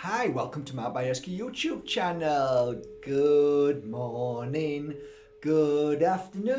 Hi, welcome to my Besesdnice YouTube channel. Good morning, good afternoon.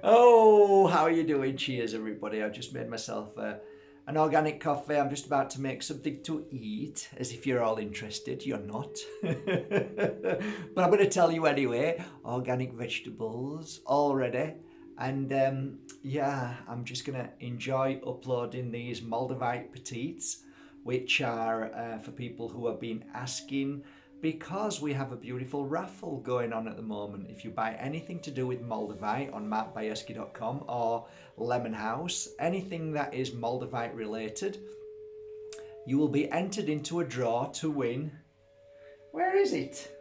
Oh, how are you doing? Cheers, everybody. I've just made myself an organic coffee. I'm just about to make something to eat, as if you're all interested. You're not. But I'm going to tell you anyway. Organic vegetables already. And yeah, I'm just going to enjoy uploading these Moldavite petites, which are for people who have been asking, because we have a beautiful raffle going on at the moment. If you buy anything to do with Moldavite on markbieski.com or Lemon House, anything that is Moldavite related, you will be entered into a draw to win. Where is it?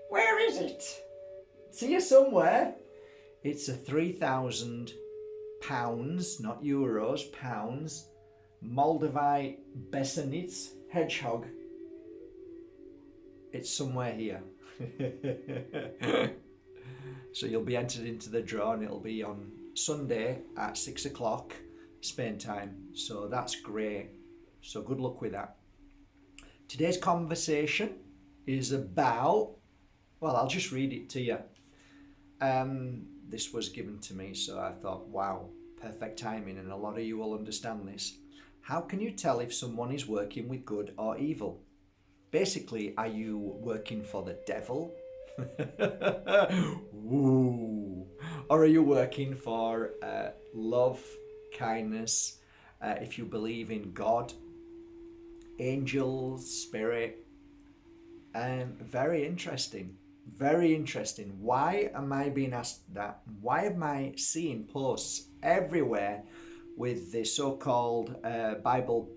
Where is it? It's here somewhere. It's a £3,000, not euros, pounds, Moldavite Besesdnice Hedgehog. It's somewhere here. So you'll be entered into the draw and it'll be on Sunday at 6 o'clock Spain time. So that's great. So good luck with that. Today's conversation is about, well, I'll just read it to you. This was given to me, so I thought, wow, perfect timing, and a lot of you will understand this. How can you tell if someone is working with good or evil? Basically, are you working for the devil? Ooh. Or are you working for love, kindness, if you believe in God, angels, spirit? Very interesting. Very interesting. Why am I being asked that? Why am I seeing posts everywhere with the so-called Bible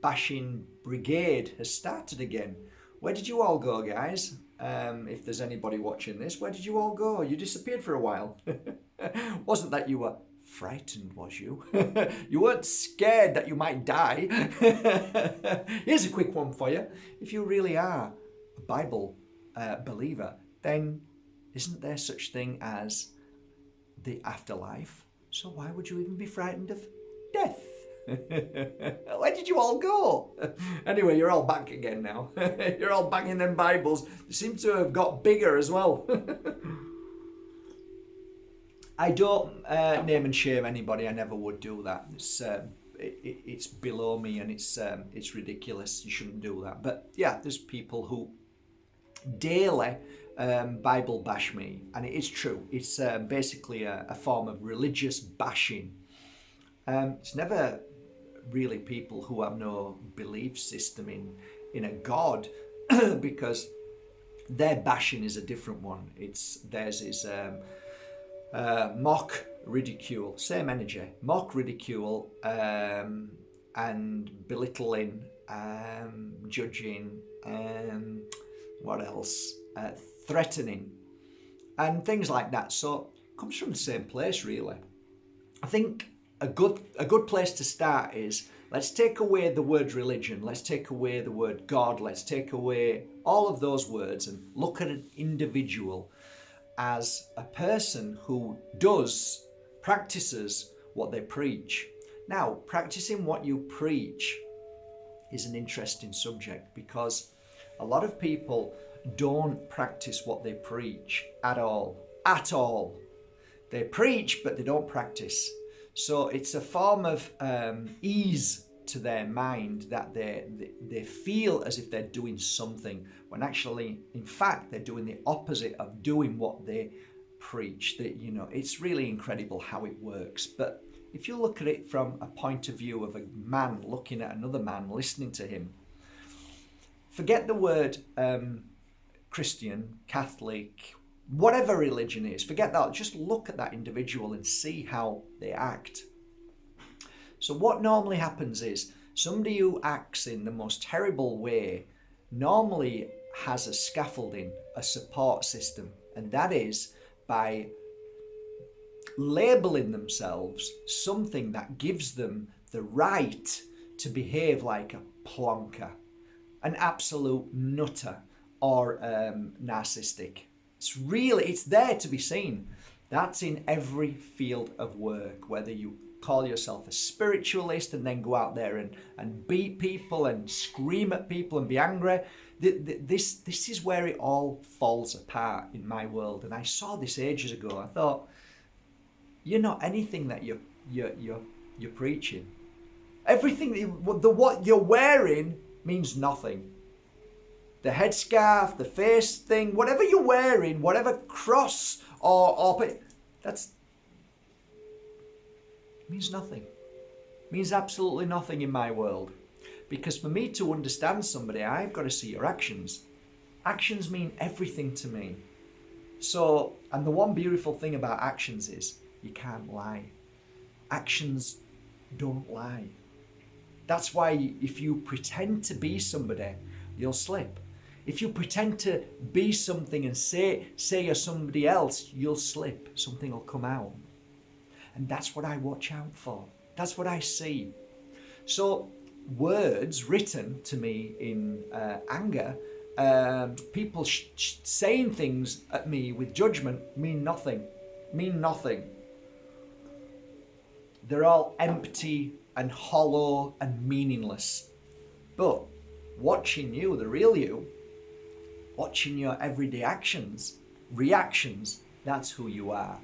bashing brigade has started again? Where did you all go, guys? If there's anybody watching this, where did you all go? You disappeared for a while. Wasn't that you were frightened, was you? You weren't scared that you might die. Here's a quick one for you. If you really are a Bible believer, then isn't there such thing as the afterlife? So why would you even be frightened of death? Where did you all go? Anyway, you're all back again now. You're all banging them Bibles. They seem to have got bigger as well. I don't name and shame anybody. I never would do that. It's below me, and it's ridiculous. You shouldn't do that. But yeah, there's people who daily Bible bash me, and it is true. It's basically a form of religious bashing. It's never really people who have no belief system in a God, because their bashing is a different one. Theirs is mock, ridicule, same energy, mock, ridicule, and belittling, judging, what else? Threatening, and things like that. So it comes from the same place, really. I think a good place to start is, let's take away the word religion, let's take away the word God, let's take away all of those words and look at an individual as a person who practices what they preach. Now, practicing what you preach is an interesting subject, because a lot of people don't practice what they preach at all. At all. They preach, but they don't practice. So it's a form of ease to their mind that they feel as if they're doing something, when actually, in fact, they're doing the opposite of doing what they preach. It's really incredible how it works. But if you look at it from a point of view of a man looking at another man, listening to him, forget the word Christian, Catholic, whatever religion is, forget that. Just look at that individual and see how they act. So what normally happens is, somebody who acts in the most terrible way normally has a scaffolding, a support system, and that is by labeling themselves something that gives them the right to behave like a plonker, an absolute nutter, or narcissistic. It's there to be seen. That's in every field of work, whether you call yourself a spiritualist and then go out there and beat people and scream at people and be angry. This is where it all falls apart in my world. And I saw this ages ago. I thought, you're not anything that you're preaching. Everything, what you're wearing means nothing. The headscarf, the face thing, whatever you're wearing, whatever cross or that's means nothing. Means absolutely nothing in my world. Because for me to understand somebody, I've got to see your actions. Actions mean everything to me. So, and the one beautiful thing about actions is you can't lie. Actions don't lie. That's why if you pretend to be somebody, you'll slip. If you pretend to be something and say you're somebody else, you'll slip. Something will come out. And that's what I watch out for. That's what I see. So words written to me in anger, people saying things at me with judgment mean nothing. Mean nothing. They're all empty and hollow and meaningless. But watching you, the real you, watching your everyday actions, reactions, that's who you are.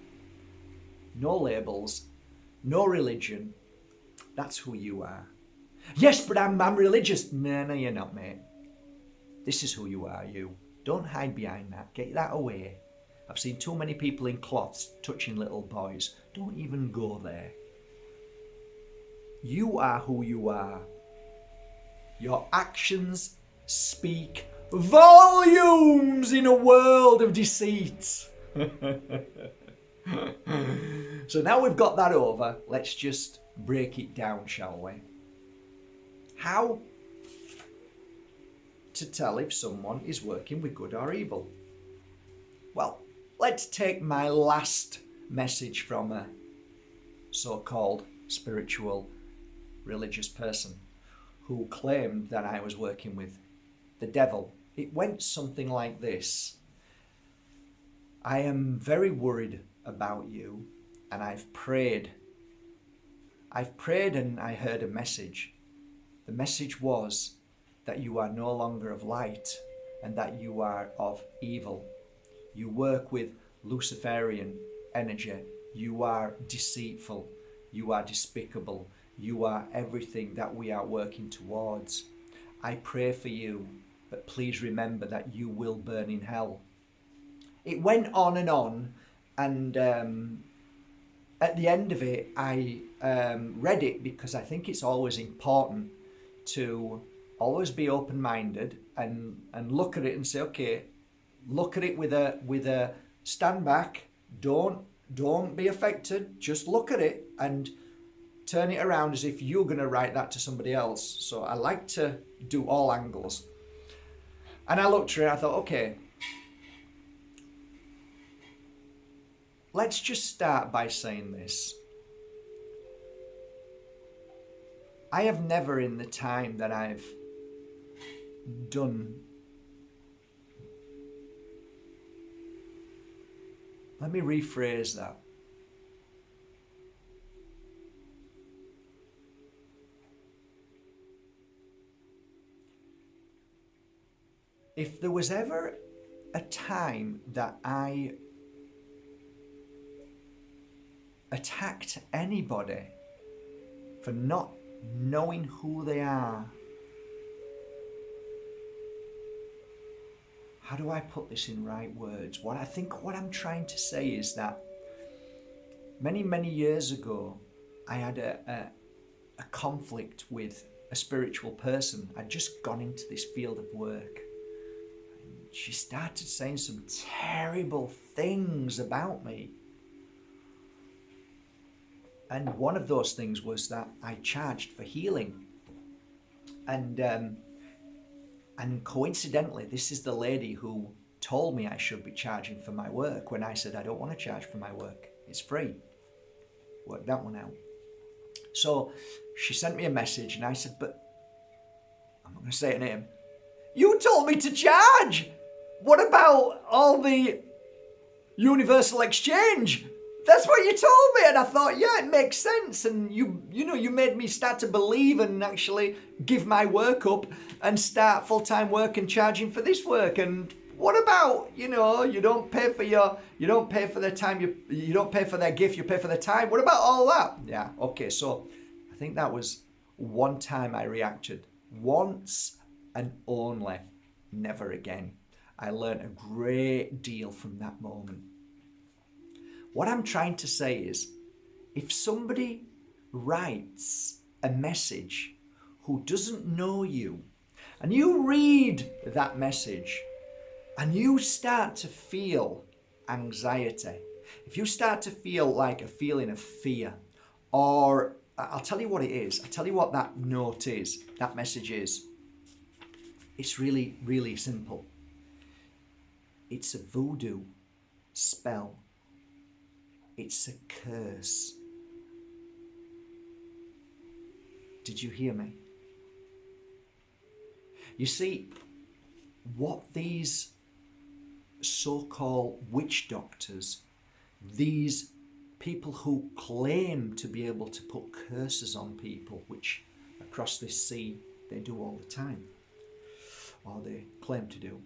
No labels, no religion, that's who you are. Yes, but I'm religious. No, you're not, mate. This is who you are, you. Don't hide behind that. Get that away. I've seen too many people in cloths touching little boys. Don't even go there. You are who you are. Your actions speak volumes in a world of deceit. So now we've got that over, let's just break it down, shall we? How to tell if someone is working with good or evil? Well, let's take my last message from a so-called spiritual religious person who claimed that I was working with the devil. It went something like this. I am very worried about you, and I've prayed and I heard a message. The message was that you are no longer of light and that you are of evil. You work with Luciferian energy. You are deceitful. You are despicable. You are everything that we are working towards. I pray for you, but please remember that you will burn in hell. It went on, and at the end of it, I read it because I think it's always important to always be open-minded and look at it and say, okay, look at it with a stand back. Don't be affected. Just look at it and turn it around as if you're going to write that to somebody else. So I like to do all angles. And I looked at it, I thought, okay, let's just start by saying this. I have never in the time that I've done, let me rephrase that. If there was ever a time that I attacked anybody for not knowing who they are, how do I put this in right words? What I'm trying to say is that many years ago, I had a conflict with a spiritual person. I'd just gone into this field of work. She started saying some terrible things about me. And one of those things was that I charged for healing. And coincidentally, this is the lady who told me I should be charging for my work when I said I don't want to charge for my work. It's free. Work that one out. So she sent me a message and I said, but I'm not going to say her name. You told me to charge. What about all the universal exchange? That's what you told me, and I thought, yeah, it makes sense. And you made me start to believe and actually give my work up and start full-time work and charging for this work. And what about, you don't pay for their time, you don't pay for their gift, you pay for their time. What about all that? Yeah, okay. So I think that was one time I reacted, once and only, never again. I learned a great deal from that moment. What I'm trying to say is, if somebody writes a message who doesn't know you, and you read that message and you start to feel anxiety, if you start to feel like a feeling of fear, or I'll tell you what it is, I'll tell you what that note is, that message is. It's really, really simple. It's a voodoo spell. It's a curse. Did you hear me? You see, what these so-called witch doctors, these people who claim to be able to put curses on people, which across this sea they do all the time, or they claim to do.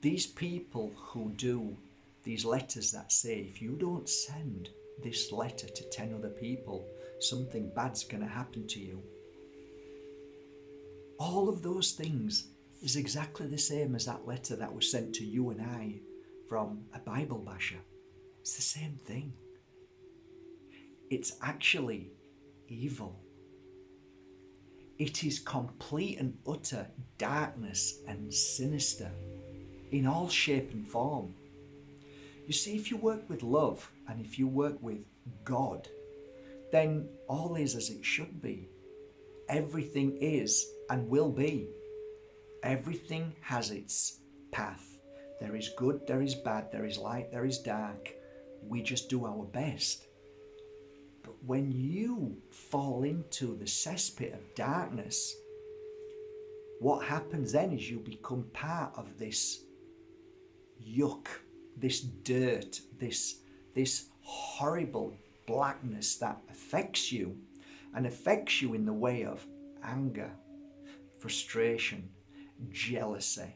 These people who do these letters that say, if you don't send this letter to 10 other people, something bad's going to happen to you. All of those things is exactly the same as that letter that was sent to you and I from a Bible basher. It's the same thing. It's actually evil. It is complete and utter darkness and sinister in all shape and form. You see, if you work with love and if you work with God, then all is as it should be. Everything is and will be. Everything has its path. There is good, there is bad, there is light, there is dark. We just do our best. But when you fall into the cesspit of darkness, what happens then is you become part of this yuck, this dirt, this horrible blackness that affects you, and affects you in the way of anger, frustration, jealousy,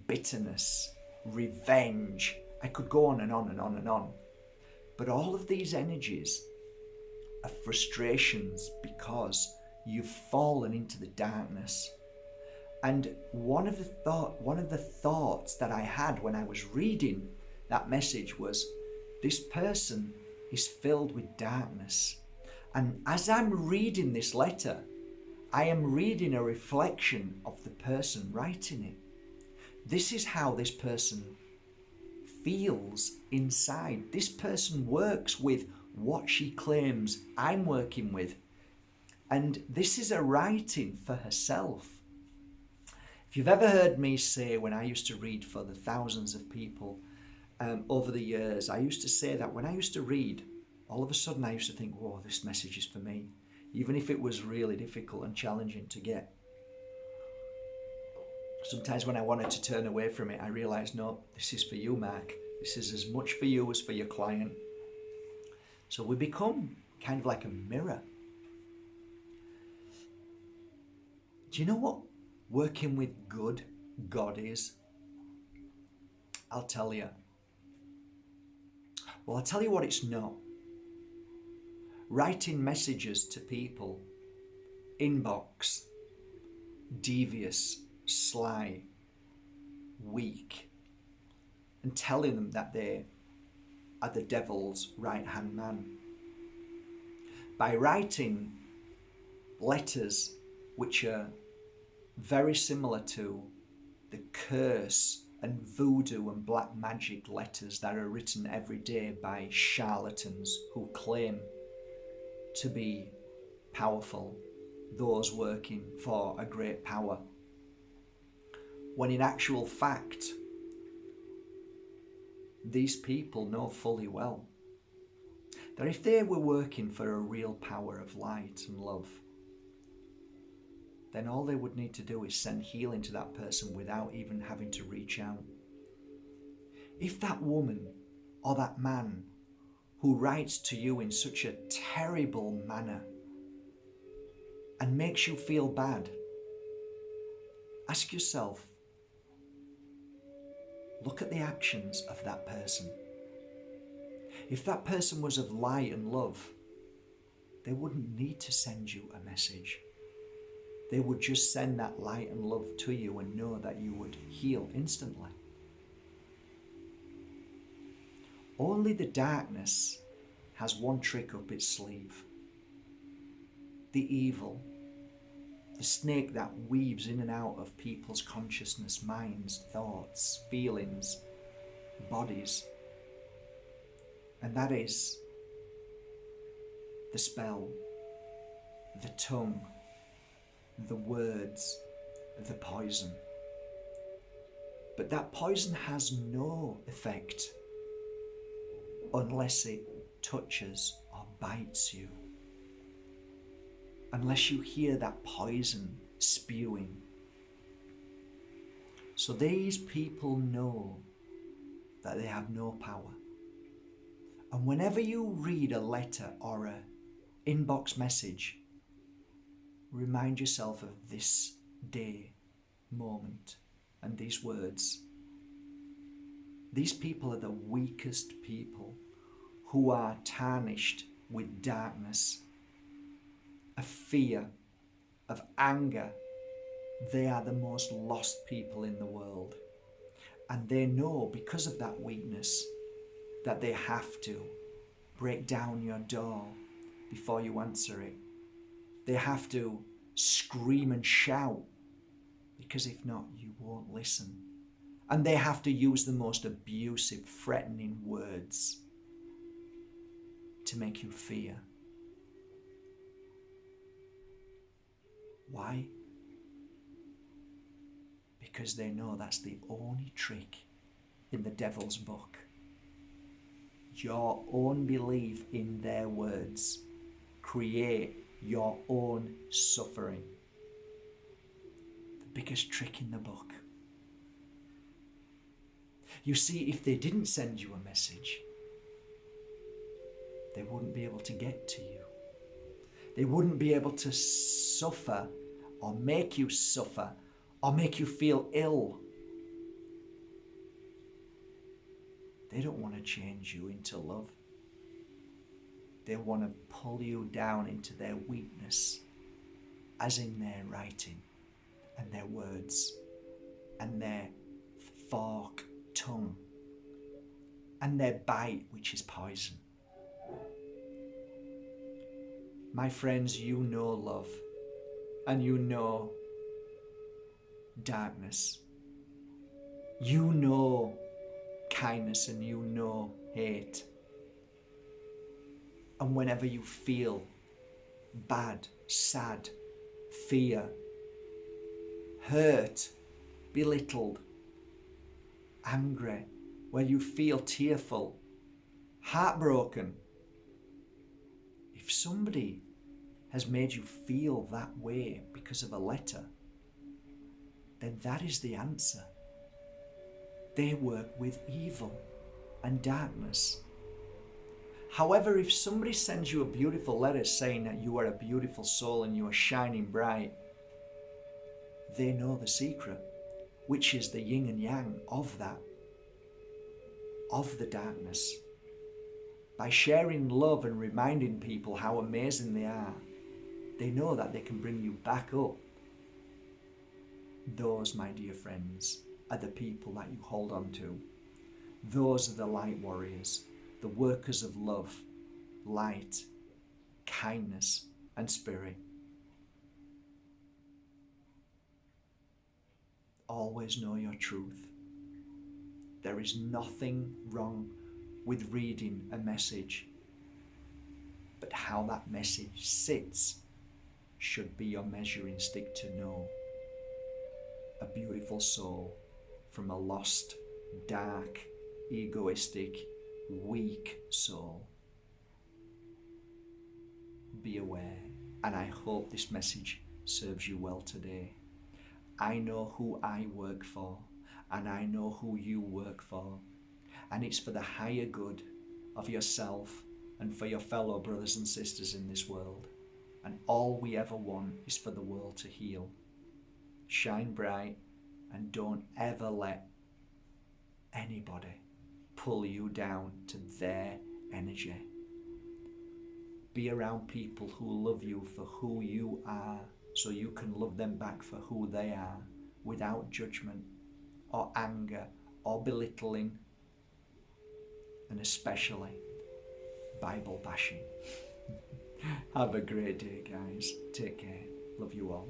bitterness, revenge. I could go on and on and on and on. But all of these energies are frustrations because you've fallen into the darkness. And one of the thoughts that I had when I was reading that message was, this person is filled with darkness. And as I'm reading this letter, I am reading a reflection of the person writing it. This is how this person feels inside. This person works with what she claims I'm working with. And this is a writing for herself. If you've ever heard me say, when I used to read for the thousands of people over the years, I used to say that when I used to read, all of a sudden I used to think, whoa, this message is for me. Even if it was really difficult and challenging to get. Sometimes when I wanted to turn away from it, I realised, no, this is for you, Mark. This is as much for you as for your client. So we become kind of like a mirror. Do you know what working with good God is? I'll tell you. Well, I'll tell you what it's not. Writing messages to people, inbox, devious, sly, weak, and telling them that they are the devil's right-hand man. By writing letters which are very similar to the curse and voodoo and black magic letters that are written every day by charlatans who claim to be powerful, those working for a great power, when in actual fact these people know fully well that if they were working for a real power of light and love, then all they would need to do is send healing to that person without even having to reach out. If that woman or that man who writes to you in such a terrible manner and makes you feel bad, ask yourself, look at the actions of that person. If that person was of light and love, they wouldn't need to send you a message. They would just send that light and love to you and know that you would heal instantly. Only the darkness has one trick up its sleeve. The evil, the snake that weaves in and out of people's consciousness, minds, thoughts, feelings, bodies. And that is the spell, the tongue, the words, the poison. But that poison has no effect unless it touches or bites you. Unless you hear that poison spewing. So these people know that they have no power. And whenever you read a letter or an inbox message, remind yourself of this day, moment, and these words. These people are the weakest people who are tarnished with darkness, of fear, of anger. They are the most lost people in the world. And they know because of that weakness that they have to break down your door before you answer it. They have to scream and shout, because if not, you won't listen. And they have to use the most abusive, threatening words to make you fear. Why? Because they know that's the only trick in the devil's book. Your own belief in their words create your own suffering. The biggest trick in the book. You see, if they didn't send you a message, they wouldn't be able to get to you. They wouldn't be able to suffer or make you suffer or make you feel ill. They don't want to change you into love. They want to pull you down into their weakness, as in their writing and their words and their fork tongue and their bite, which is poison. My friends, you know love and you know darkness. You know kindness and you know hate. And whenever you feel bad, sad, fear, hurt, belittled, angry, where you feel tearful, heartbroken, if somebody has made you feel that way because of a letter, then that is the answer. They work with evil and darkness. However, if somebody sends you a beautiful letter saying that you are a beautiful soul and you are shining bright, they know the secret, which is the yin and yang of that, of the darkness. By sharing love and reminding people how amazing they are, they know that they can bring you back up. Those, my dear friends, are the people that you hold on to. Those are the light warriors, the workers of love, light, kindness, and spirit. Always know your truth. There is nothing wrong with reading a message, but how that message sits should be your measuring stick to know a beautiful soul from a lost, dark, egoistic, weak soul. Be aware, and I hope this message serves you well today. I know who I work for, and I know who you work for, and it's for the higher good of yourself and for your fellow brothers and sisters in this world. And all we ever want is for the world to heal. Shine bright and don't ever let anybody pull you down to their energy. Be around people who love you for who you are, so you can love them back for who they are, without judgment or anger or belittling, and especially Bible bashing. Have a great day, guys. Take care. Love you all.